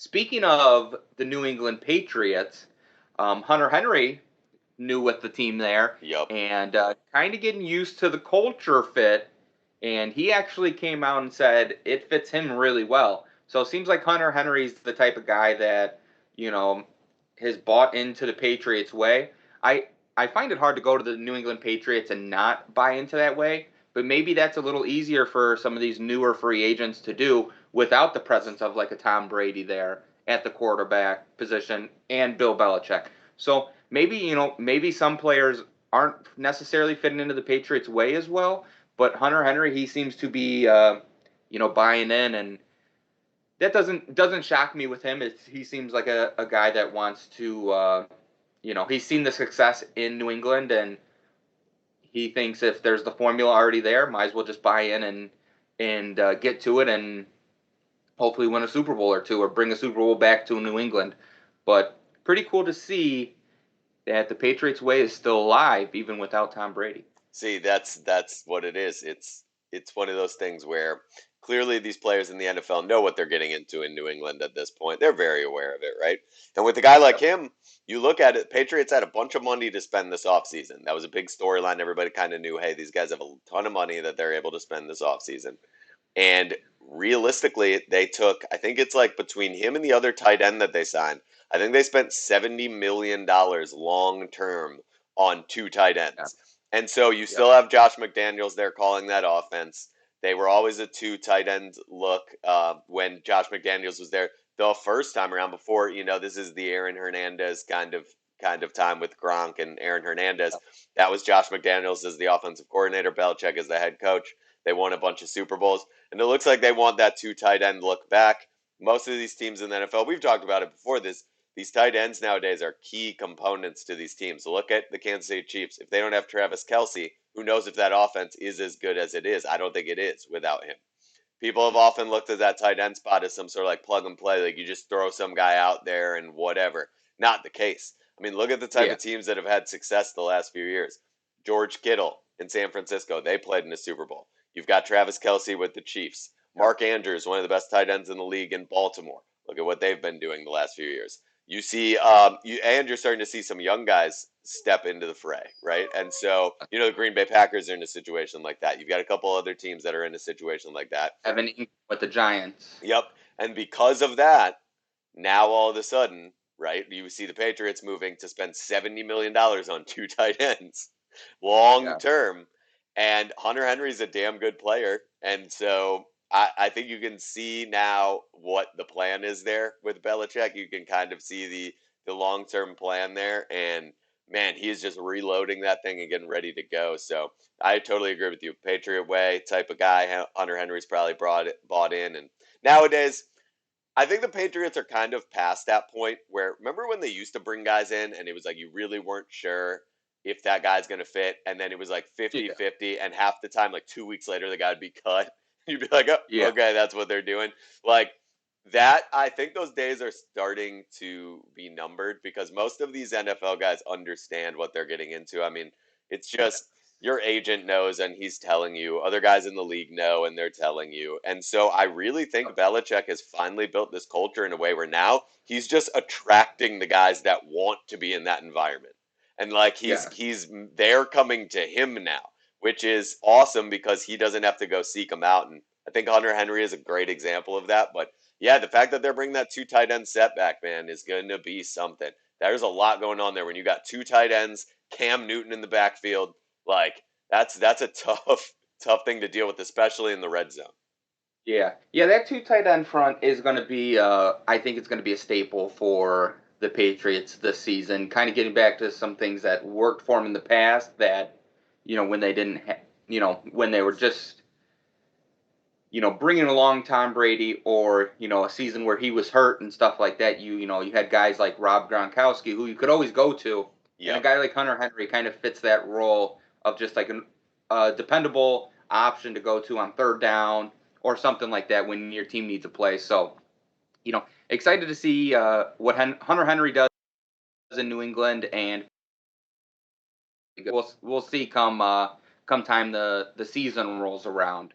speaking of the New England Patriots, Hunter Henry new with the team there Yep. and kind of getting used to the culture fit. And he actually came out and said it fits him really well. So it seems like Hunter Henry's the type of guy that, you know, has bought into the Patriots way. I I find it hard to go to the New England Patriots and not buy into that way, but maybe that's a little easier for some of these newer free agents to do without the presence of like a Tom Brady there at the quarterback position and Bill Belichick. So maybe, maybe some players aren't necessarily fitting into the Patriots way as well, but Hunter Henry, he seems to be, buying in, and that doesn't shock me with him. He seems like a guy that wants to, he's seen the success in New England, and he thinks if there's the formula already there, might as well just buy in and get to it, and hopefully win a Super Bowl or two, or bring a Super Bowl back to New England. But pretty cool to see that the Patriots way is still alive even without Tom Brady. See, that's what it is. It's one of those things where clearly these players in the NFL know what they're getting into in New England at this point. They're very aware of it, right? And with a guy like Yep. him, you look at it, Patriots had a bunch of money to spend this offseason. That was a big storyline. Everybody kind of knew, hey, these guys have a ton of money that they're able to spend this offseason. And realistically, they took, I think it's like between him and the other tight end that they signed, I think they spent $70 million long term on two tight Yeah. ends. And so you Yep. still have Josh McDaniels there calling that offense. They were always a two tight end look when Josh McDaniels was there the first time around. Before this is the Aaron Hernandez kind of time with Gronk and Aaron Hernandez. Yep. That was Josh McDaniels as the offensive coordinator, Belichick as the head coach. They won a bunch of Super Bowls, and it looks like they want that two tight end look back. Most of these teams in the NFL, we've talked about it before. These tight ends nowadays are key components to these teams. So look at the Kansas City Chiefs. If they don't have Travis Kelce, who knows if that offense is as good as it is? I don't think it is without him. People have often looked at that tight end spot as some sort of like plug and play, like you just throw some guy out there and whatever. Not the case. I mean, look at the type Yeah. of teams that have had success the last few years. George Kittle in San Francisco, they played in the Super Bowl. You've got Travis Kelce with the Chiefs. Yep. Mark Andrews, one of the best tight ends in the league in Baltimore. Look at what they've been doing the last few years. You see, you're starting to see some young guys step into the fray, right? And so, the Green Bay Packers are in a situation like that. You've got a couple other teams that are in a situation like that. Evan Ingram with the Giants. Yep. And because of that, now all of a sudden, right, you see the Patriots moving to spend $70 million on two tight ends long Yeah. term. And Hunter Henry's a damn good player. And so I think you can see now what the plan is there with Belichick. You can kind of see the long term plan there. And man, he is just reloading that thing and getting ready to go. So I totally agree with you. Patriot way type of guy. Hunter Henry's probably bought in. And nowadays, I think the Patriots are kind of past that point where remember when they used to bring guys in and it was like you really weren't sure if that guy's going to fit and then it was like Yeah. 50-50 and half the time like 2 weeks later the guy would be cut. You'd be like, "Oh, Yeah. okay, that's what they're doing." Like that I think those days are starting to be numbered because most of these NFL guys understand what they're getting into. I mean, it's Yeah. just your agent knows and he's telling you. Other guys in the league know and they're telling you. And so I really think Belichick has finally built this culture in a way where now he's just attracting the guys that want to be in that environment. And like Yeah. he's they're coming to him now, which is awesome because he doesn't have to go seek them out. And I think Hunter Henry is a great example of that. But yeah, the fact that they're bringing that two tight end setback, man, is going to be something. There's a lot going on there when you got two tight ends, Cam Newton in the backfield. Like that's a tough thing to deal with, especially in the red zone. Yeah. Yeah, that two tight end front is going to be I think it's going to be a staple for the Patriots this season. Kind of getting back to some things that worked for them in the past that when they didn't when they were just bringing along Tom Brady, or a season where he was hurt and stuff like that. You had guys like Rob Gronkowski who you could always go to, and a Yep. guy like Hunter Henry kind of fits that role of just like a dependable option to go to on third down or something like that when your team needs a play. So, excited to see what Hunter Henry does in New England, and we'll see come time the season rolls around.